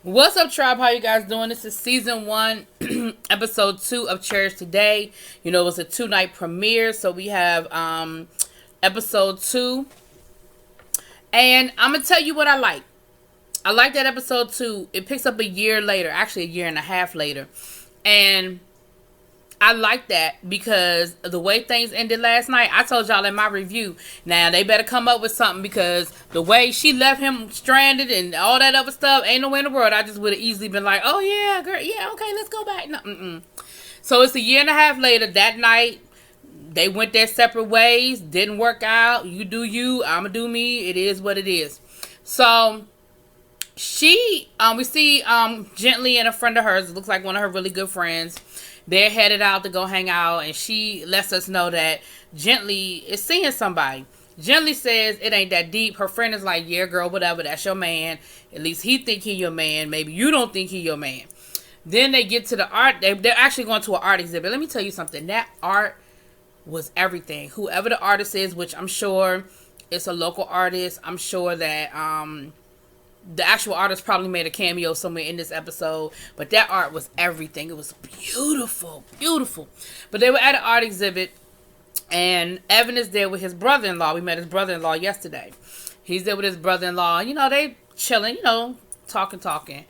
What's up, tribe? How you guys doing? This is season 1, episode 2 of Cherish today. You know, it was a 2-night premiere, so we have episode 2. And I'm going to tell you what I like. I like that episode 2. It picks up a year later, actually a year and a half later. And I like that because the way things ended last night, I told y'all in my review, now they better come up with something because the way she left him stranded and all that other stuff, ain't no way in the world I just would have easily been like, oh yeah, girl, yeah, okay, let's go back. No. So it's a year and a half later. That night, they went their separate ways, didn't work out. You do you, I'ma do me. It is what it is. So we see Gently and a friend of hers, it looks like one of her really good friends. They're headed out to go hang out, and she lets us know that Gently is seeing somebody. Gently says it ain't that deep. Her friend is like, yeah, girl, whatever, that's your man. At least he think he your man. Maybe you don't think he your man. Then they get to the art. They're actually going to an art exhibit. Let me tell you something. That art was everything. Whoever the artist is, which I'm sure it's a local artist. I'm sure that the actual artist probably made a cameo somewhere in this episode, but that art was everything. It was beautiful, beautiful. But they were at an art exhibit, and Evan is there with his brother-in-law. We met his brother-in-law yesterday. He's there with his brother-in-law. You know, they chilling, talking.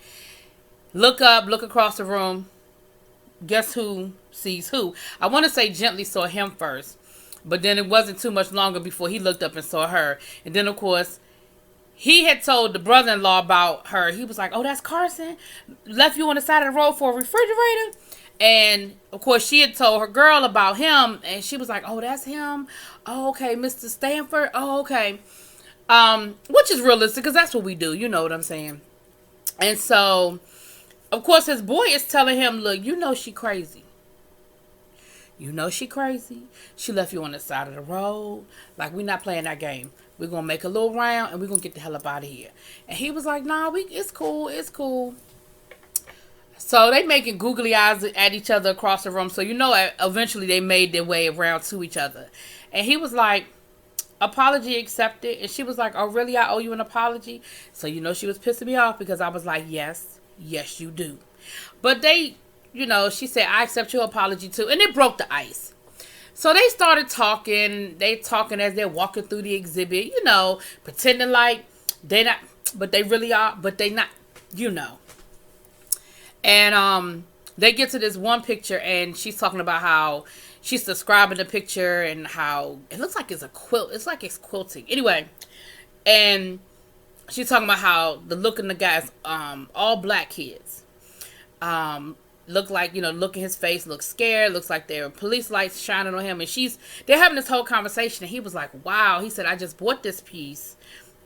Look up, look across the room. Guess who sees who? I want to say Gently saw him first, but then it wasn't too much longer before he looked up and saw her. And then, of course, he had told the brother-in-law about her. He was like, oh, that's Carson. Left you on the side of the road for a refrigerator. And, of course, she had told her girl about him. And she was like, oh, that's him. Oh, okay, Mr. Stanford. Oh, okay. Which is realistic because that's what we do. You know what I'm saying. And so, of course, his boy is telling him, look, you know she crazy. You know she crazy. She left you on the side of the road. Like, we're not playing that game. We're going to make a little round and we're going to get the hell up out of here. And he was like, nah, it's cool. It's cool. So they making googly eyes at each other across the room. So, eventually they made their way around to each other. And he was like, apology accepted. And she was like, oh, really? I owe you an apology? So, she was pissing me off because I was like, yes, you do. But they, she said, I accept your apology too. And it broke the ice. So they started talking. They talking as they're walking through the exhibit, pretending like they not, but they really are, but they not, And they get to this one picture, and she's talking about how she's describing the picture and how it looks like it's a quilt. It's like it's quilting. Anyway, and she's talking about how the look in the guys, all black kids, look like, look at his face, looks scared, looks like there are police lights shining on him. And they're having this whole conversation. And he was like, wow. He said, I just bought this piece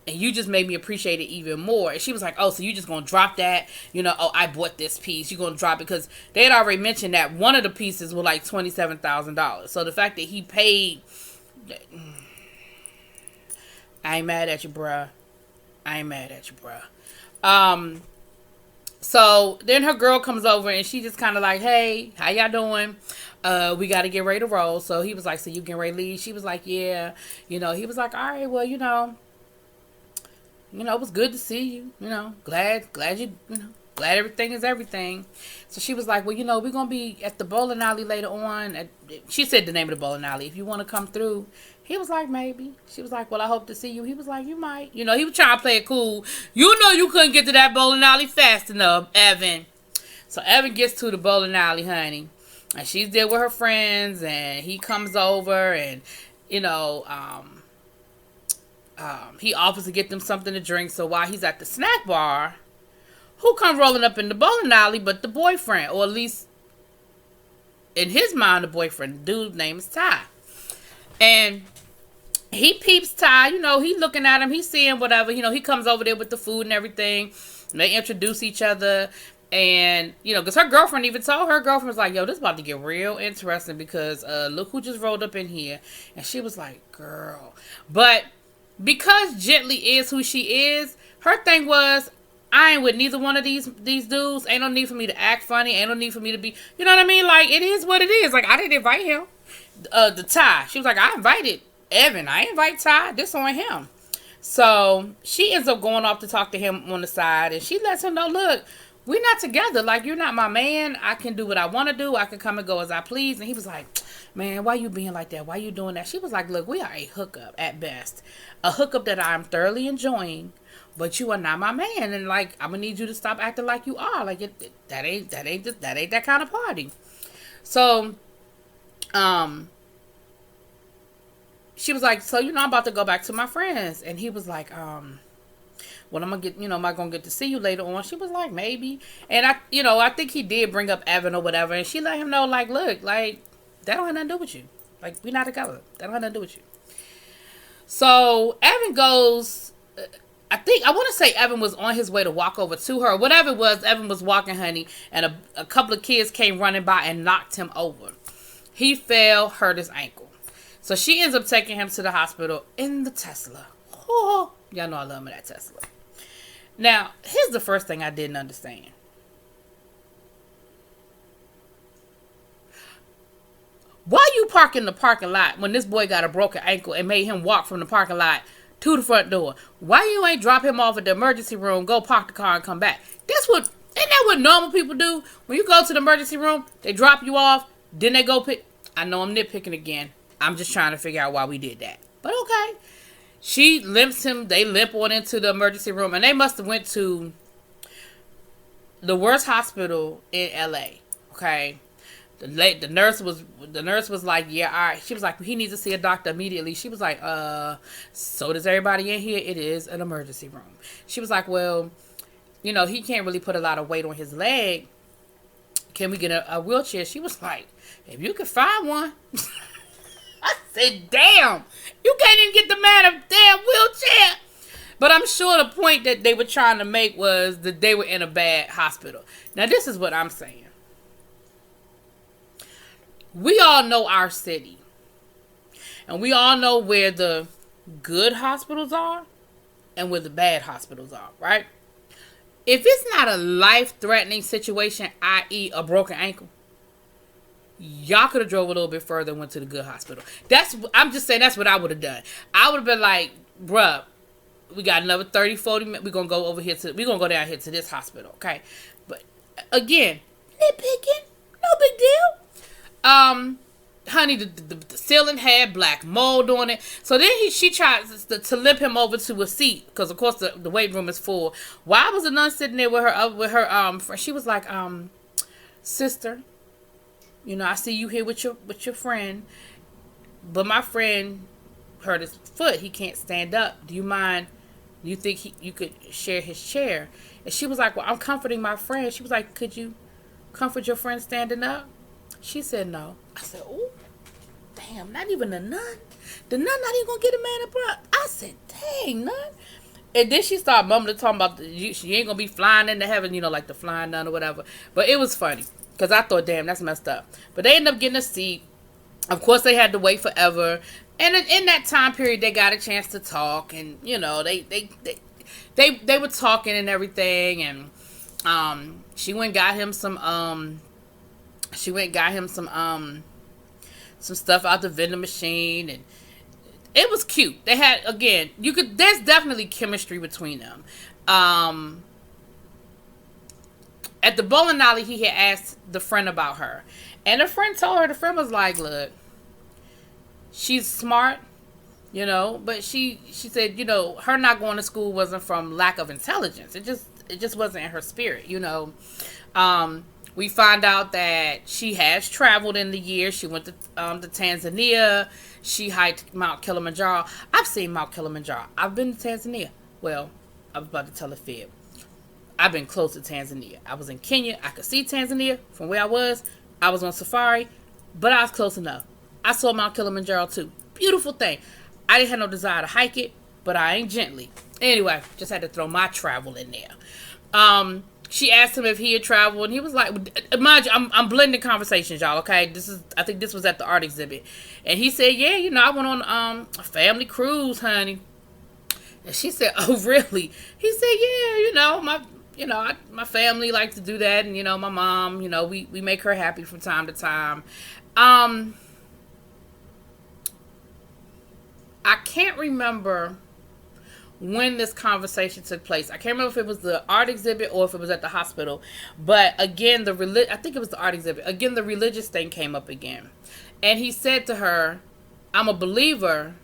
and you just made me appreciate it even more. And she was like, oh, so you just going to drop that? Oh, I bought this piece. You're going to drop it. Because they had already mentioned that one of the pieces was like $27,000. So the fact that he paid, I ain't mad at you, bruh. So then her girl comes over and she just kind of like, hey, how y'all doing? We got to get ready to roll. So he was like, so you getting ready to leave? She was like, yeah. He was like, all right, well, it was good to see you. Glad you, glad everything is everything. So she was like, well, we're going to be at the bowling alley later on. She said the name of the bowling alley. If you want to come through. He was like, maybe. She was like, well, I hope to see you. He was like, you might. He was trying to play it cool. You couldn't get to that bowling alley fast enough, Evan. So Evan gets to the bowling alley, honey. And she's there with her friends. And he comes over and, he offers to get them something to drink. So while he's at the snack bar, who come rolling up in the bowling alley but the boyfriend? Or at least, in his mind, the boyfriend. The dude's name is Ty. And he peeps Ty, he looking at him, he's seeing whatever, he comes over there with the food and everything, and they introduce each other, and, because her girlfriend even told her girlfriend was like, yo, this about to get real interesting, because, look who just rolled up in here, and she was like, girl, but, because Gently is who she is, her thing was, I ain't with neither one of these dudes, ain't no need for me to act funny, ain't no need for me to be, you know what I mean, like, it is what it is, like, I didn't invite him, the Ty, she was like, I invited Evan, I invite Ty, this on him. So she ends up going off to talk to him on the side, and she lets him know, look, we're not together. Like, you're not my man. I can do what I want to do. I can come and go as I please. And he was like, man, why you being like that? Why you doing that? She was like, look, we are a hookup at best. A hookup that I'm thoroughly enjoying, but you are not my man. And like, I'm going to need you to stop acting like you are. Like, that ain't that kind of party. So, she was like, so, I'm about to go back to my friends. And he was like, well, I'm gonna get, am I gonna get to see you later on? She was like, maybe. And I think he did bring up Evan or whatever. And she let him know, like, look, like, that don't have nothing to do with you. Like, we not together. That don't have nothing to do with you. So Evan goes, I want to say Evan was on his way to walk over to her. Whatever it was, Evan was walking, honey. And a couple of kids came running by and knocked him over. He fell, hurt his ankle. So she ends up taking him to the hospital in the Tesla. Oh, y'all know I love me that Tesla. Now, here's the first thing I didn't understand. Why you park in the parking lot when this boy got a broken ankle and made him walk from the parking lot to the front door? Why you ain't drop him off at the emergency room, go park the car and come back? Ain't that what normal people do? When you go to the emergency room, they drop you off, then they go pick. I know I'm nitpicking again. I'm just trying to figure out why we did that. But okay. She limps him. They limp on into the emergency room. And they must have went to the worst hospital in LA. Okay. The nurse was like, yeah, all right. She was like, he needs to see a doctor immediately. She was like, so does everybody in here? It is an emergency room. She was like, well, he can't really put a lot of weight on his leg. Can we get a wheelchair? She was like, if you could find one. I said, damn, you can't even get the man a damn wheelchair. But I'm sure the point that they were trying to make was that they were in a bad hospital. Now, this is what I'm saying. We all know our city. And we all know where the good hospitals are and where the bad hospitals are, right? If it's not a life-threatening situation, i.e. a broken ankle, y'all could have drove a little bit further and went to the good hospital. I'm just saying that's what I would have done. I would have been like, bruh, we got another 30, 40 minutes. We're going to go down here to this hospital, okay? But again, nitpicking, no big deal. Honey, the ceiling had black mold on it. So then she tries to limp him over to a seat because of course the weight room is full. Why was the nun sitting there with her friend? She was like, sister, I see you here with your friend, but my friend hurt his foot. He can't stand up. Do you mind? Do you think you could share his chair? And she was like, well, I'm comforting my friend. She was like, could you comfort your friend standing up? She said no. I said, oh, damn, not even the nun. The nun not even gonna get a man up. I said, dang, nun. And then she started mumbling, talking about she ain't gonna be flying into heaven, like the flying nun or whatever. But it was funny. Because I thought, damn, that's messed up. But they ended up getting a seat. Of course, they had to wait forever. And in that time period, they got a chance to talk. And, they were talking and everything. And she went and got him some stuff out the vending machine. And it was cute. They had, again, there's definitely chemistry between them. At the bowling alley, he had asked the friend about her. And the friend told her, the friend was like, look, she's smart, but she said, her not going to school wasn't from lack of intelligence. It just wasn't in her spirit, We find out that she has traveled in the year. She went to Tanzania. She hiked Mount Kilimanjaro. I've seen Mount Kilimanjaro. I've been to Tanzania. Well, I was about to tell a fib. I've been close to Tanzania. I was in Kenya. I could see Tanzania from where I was. I was on safari, but I was close enough. I saw Mount Kilimanjaro too. Beautiful thing. I didn't have no desire to hike it, but I ain't gently. Anyway, just had to throw my travel in there. She asked him if he had traveled, and he was like, mind you, I'm blending conversations, y'all, okay? I think this was at the art exhibit. And he said, yeah, I went on a family cruise, honey. And she said, oh, really? He said, yeah, my family likes to do that, and my mom, we make her happy from time to time. I can't remember when this conversation took place. I can't remember if it was the art exhibit or if it was at the hospital. But again, I think it was the art exhibit. Again, the religious thing came up again. And he said to her, I'm a believer,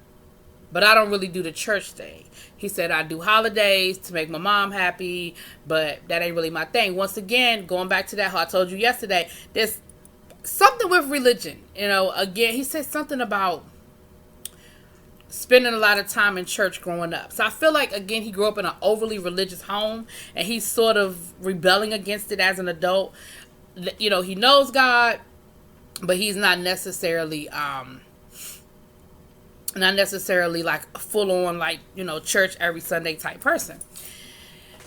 but I don't really do the church thing. He said, I do holidays to make my mom happy, but that ain't really my thing. Once again, going back to that, how I told you yesterday, there's something with religion. Again, he said something about spending a lot of time in church growing up. So I feel like, again, he grew up in an overly religious home, and he's sort of rebelling against it as an adult. He knows God, but he's not necessarily like full on, like, church every Sunday type person.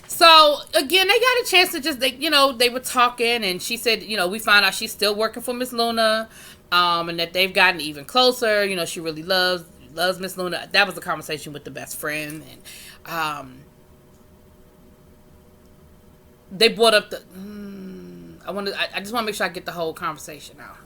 So again, they got a chance to just, they were talking, and she said, we found out she's still working for Miss Luna, and that they've gotten even closer. She really loves Miss Luna. That was a conversation with the best friend, and they brought up the. I just want to make sure I get the whole conversation out.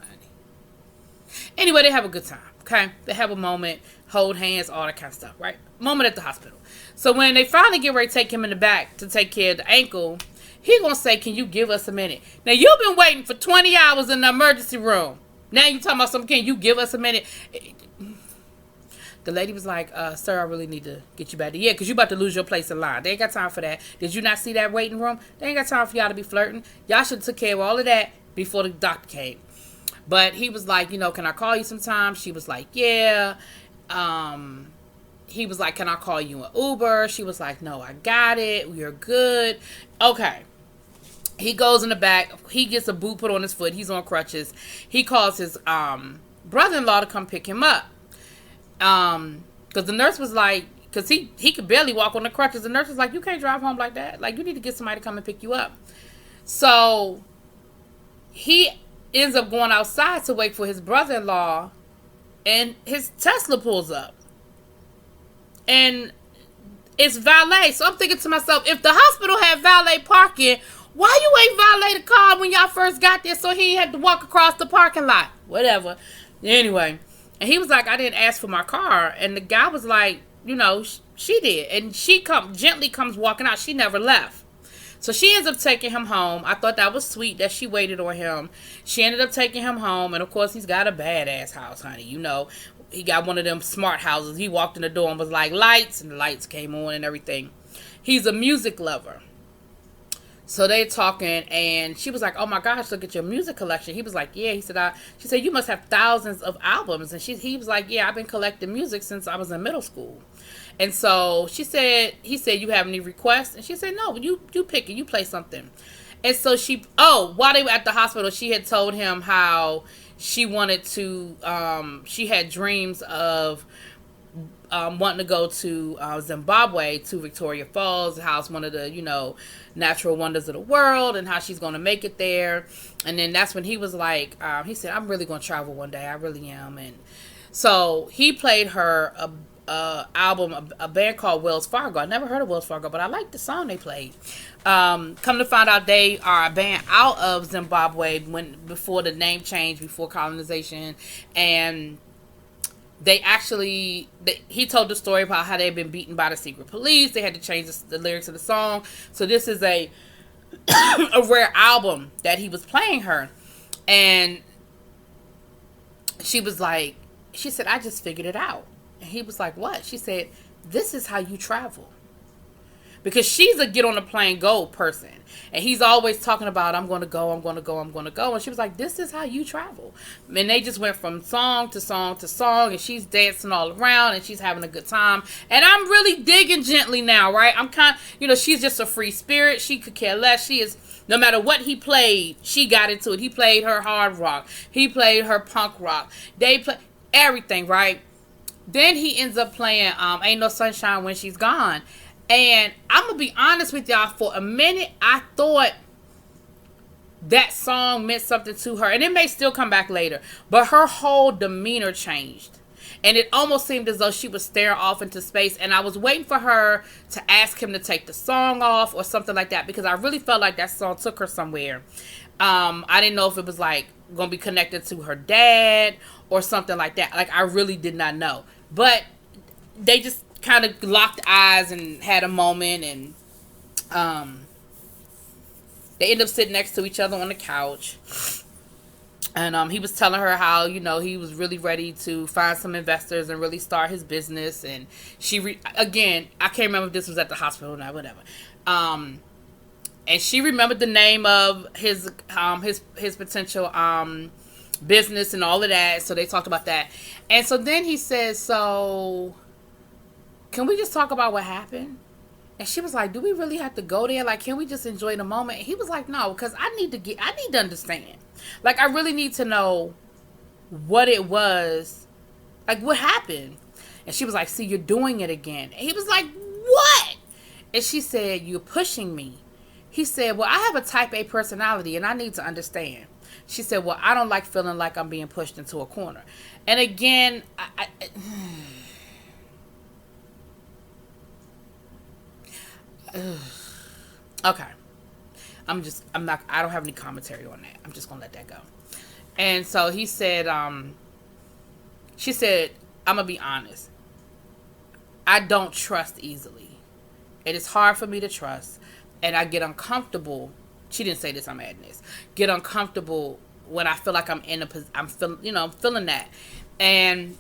Anyway, they have a good time. Okay, they have a moment, hold hands, all that kind of stuff, right? Moment at the hospital. So when they finally get ready to take him in the back to take care of the ankle, he gonna say, "Can you give us a minute?" Now you've been waiting for 20 hours in the emergency room. Now you talking about something? Can you give us a minute? The lady was like, "Sir, I really need to get you back there. Yeah, because you about to lose your place in line. They ain't got time for that. Did you not see that waiting room? They ain't got time for y'all to be flirting. Y'all should have took care of all of that before the doctor came." But he was like, can I call you sometime? She was like, yeah. He was like, can I call you an Uber? She was like, no, I got it. We're good. Okay. He goes in the back. He gets a boot put on his foot. He's on crutches. He calls his brother-in-law to come pick him up. Because the nurse was like, because he could barely walk on the crutches. The nurse was like, you can't drive home like that. Like, you need to get somebody to come and pick you up. So he ends up going outside to wait for his brother-in-law, and his Tesla pulls up, and it's valet. So I'm thinking to myself, if the hospital had valet parking, why you ain't valet the car when y'all first got there so he had to walk across the parking lot? Whatever. Anyway, and he was like, I didn't ask for my car. And the guy was like, she did. And she gently comes walking out. She never left. So she ends up taking him home. I thought that was sweet that she waited on him. She ended up taking him home. And, of course, he's got a badass house, honey. He got one of them smart houses. He walked in the door and was like, lights. And the lights came on and everything. He's a music lover. So they talking, and she was like, oh, my gosh, look at your music collection. He was like, yeah. She said, you must have thousands of albums. And he was like, yeah, I've been collecting music since I was in middle school. And so he said, you have any requests? And she said, no, you pick it. You play something. And so while they were at the hospital, she had told him how she wanted to, she had dreams of wanting to go to Zimbabwe, to Victoria Falls, how it's one of the, natural wonders of the world, and how she's going to make it there. And then that's when he was like, he said, I'm really going to travel one day. I really am. And so he played her album, a band called Wells Fargo. I never heard of Wells Fargo, but I liked the song they played. Come to find out, they are a band out of Zimbabwe before the name change, before colonization. And he told the story about how they'd been beaten by the secret police. They had to change the lyrics of the song. So this is a rare album that he was playing her. And she said, I just figured it out. And he was like, what? She said, this is how you travel. Because she's a get on the plane, go person. And he's always talking about, I'm going to go, I'm going to go, I'm going to go. And she was like, this is how you travel. And they just went from song to song to song. And she's dancing all around. And she's having a good time. And I'm really digging Gently now, right? I'm she's just a free spirit. She could care less. She is, no matter what he played, she got into it. He played her hard rock. He played her punk rock. They play everything, right? Then he ends up playing Ain't No Sunshine When She's Gone. And I'm going to be honest with y'all, for a minute, I thought that song meant something to her. And it may still come back later. But her whole demeanor changed. And it almost seemed as though she was staring off into space. And I was waiting for her to ask him to take the song off or something like that. Because I really felt like that song took her somewhere. I didn't know if it was like going to be connected to her dad or something like that. Like, I really did not know. But they just, kind of locked eyes and had a moment, and they ended up sitting next to each other on the couch. And he was telling her how, he was really ready to find some investors and really start his business. And again, I can't remember if this was at the hospital or not, whatever. And she remembered the name of his potential business and all of that. So they talked about that. And so then he says, so can we just talk about what happened? And she was like, do we really have to go there? Like, can we just enjoy the moment? And he was like, no, because I need to understand. Like, I really need to know what it was. Like, what happened? And she was like, see, you're doing it again. And he was like, what? And she said, you're pushing me. He said, well, I have a type A personality and I need to understand. She said, well, I don't like feeling like I'm being pushed into a corner. And again, okay. I don't have any commentary on that. I'm just going to let that go. And so he said, she said, I'm going to be honest. I don't trust easily. It is hard for me to trust. And I get uncomfortable. She didn't say this, I'm adding this. Get uncomfortable when I feel like I'm feeling that. And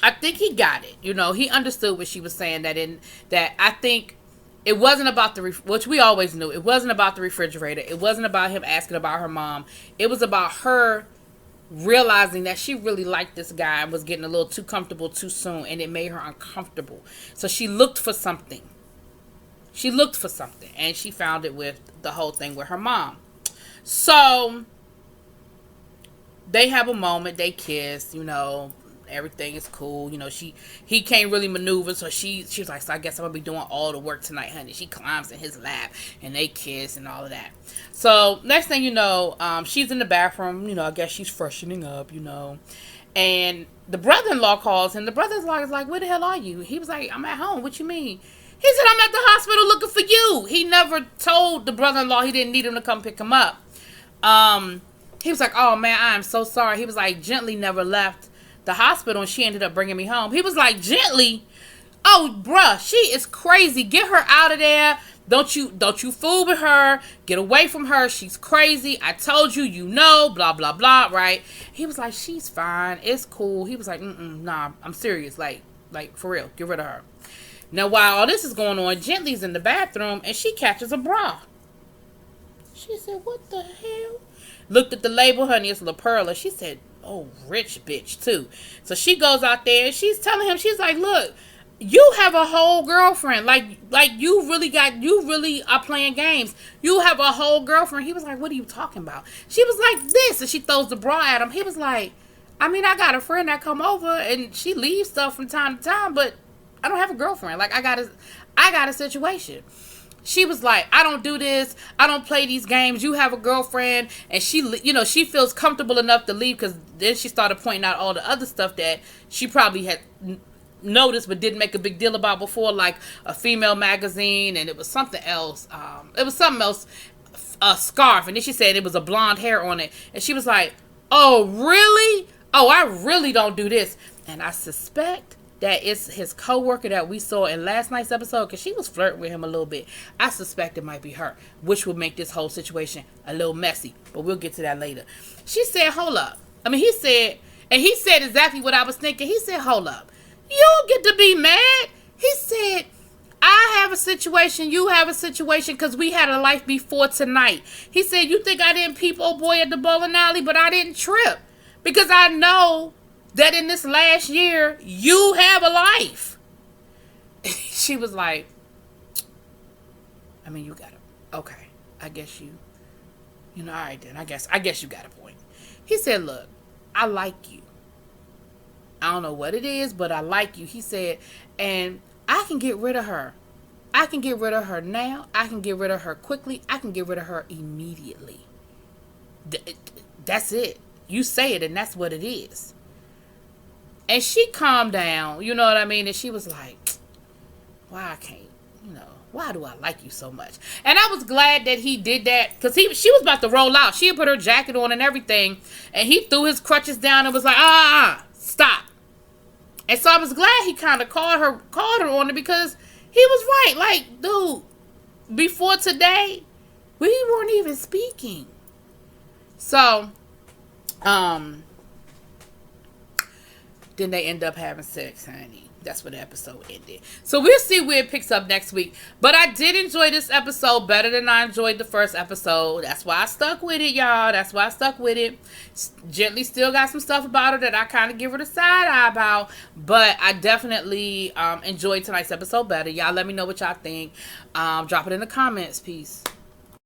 I think he got it. He understood what she was saying, that I think it wasn't about which we always knew. It wasn't about the refrigerator. It wasn't about him asking about her mom. It was about her realizing that she really liked this guy and was getting a little too comfortable too soon, and it made her uncomfortable. So she looked for something. And she found it with the whole thing with her mom. So they have a moment. They kiss, everything is cool. He can't really maneuver. So she was like, so I guess I'm going to be doing all the work tonight, honey. She climbs in his lap and they kiss and all of that. So next thing you know, she's in the bathroom. I guess she's freshening up, and the brother-in-law calls him. The brother-in-law is like, where the hell are you? He was like, I'm at home. What you mean? He said, I'm at the hospital looking for you. He never told the brother-in-law he didn't need him to come pick him up. He was like, oh, man, I am so sorry. He was like, Gently never left the hospital, and she ended up bringing me home. He was like, Gently? Oh, bruh, she is crazy. Get her out of there. Don't you fool with her. Get away from her. She's crazy. I told you, blah, blah, blah, right? He was like, she's fine. It's cool. He was like, nah, I'm serious. Like, for real. Get rid of her. Now, while all this is going on, Gently's in the bathroom, and she catches a bra. She said, what the hell? Looked at the label, honey, it's La Perla. She said, oh, rich bitch, too. So she goes out there, and she's telling him, she's like, look, you have a whole girlfriend. Like you really are playing games. You have a whole girlfriend. He was like, what are you talking about? She was like, this. And she throws the bra at him. He was like, I got a friend that come over, and she leaves stuff from time to time, but I don't have a girlfriend. Like, I got a situation. She was like, I don't do this. I don't play these games. You have a girlfriend. And she feels comfortable enough to leave, because then she started pointing out all the other stuff that she probably had noticed but didn't make a big deal about before, like a female magazine, and it was something else. A scarf. And then she said it was a blonde hair on it. And she was like, oh, really? Oh, I really don't do this. And I suspect that it's his coworker that we saw in last night's episode, because she was flirting with him a little bit. I suspect it might be her, which would make this whole situation a little messy, but we'll get to that later. She said, hold up. He said exactly what I was thinking. He said, hold up. You don't get to be mad. He said, I have a situation, you have a situation, because we had a life before tonight. He said, you think I didn't peep old boy at the bowling alley, but I didn't trip, because I know that in this last year, you have a life. She was like, you got it. Okay. I guess you, all right then. I guess you got a point. He said, look, I like you. I don't know what it is, but I like you. He said, and I can get rid of her. I can get rid of her now. I can get rid of her quickly. I can get rid of her immediately. That's it. You say it, and that's what it is. And she calmed down, you know what I mean? And she was like, why I can't, why do I like you so much? And I was glad that he did that, because she was about to roll out. She had put her jacket on and everything, and he threw his crutches down and was like, stop. And so I was glad he kind of called her on it, because he was right. Like, dude, before today, we weren't even speaking. So, then they end up having sex, honey. That's where the episode ended. So we'll see where it picks up next week. But I did enjoy this episode better than I enjoyed the first episode. That's why I stuck with it, y'all. That's why I stuck with it. Gently still got some stuff about her that I kind of give her the side eye about. But I definitely enjoyed tonight's episode better. Y'all let me know what y'all think. Drop it in the comments. Peace.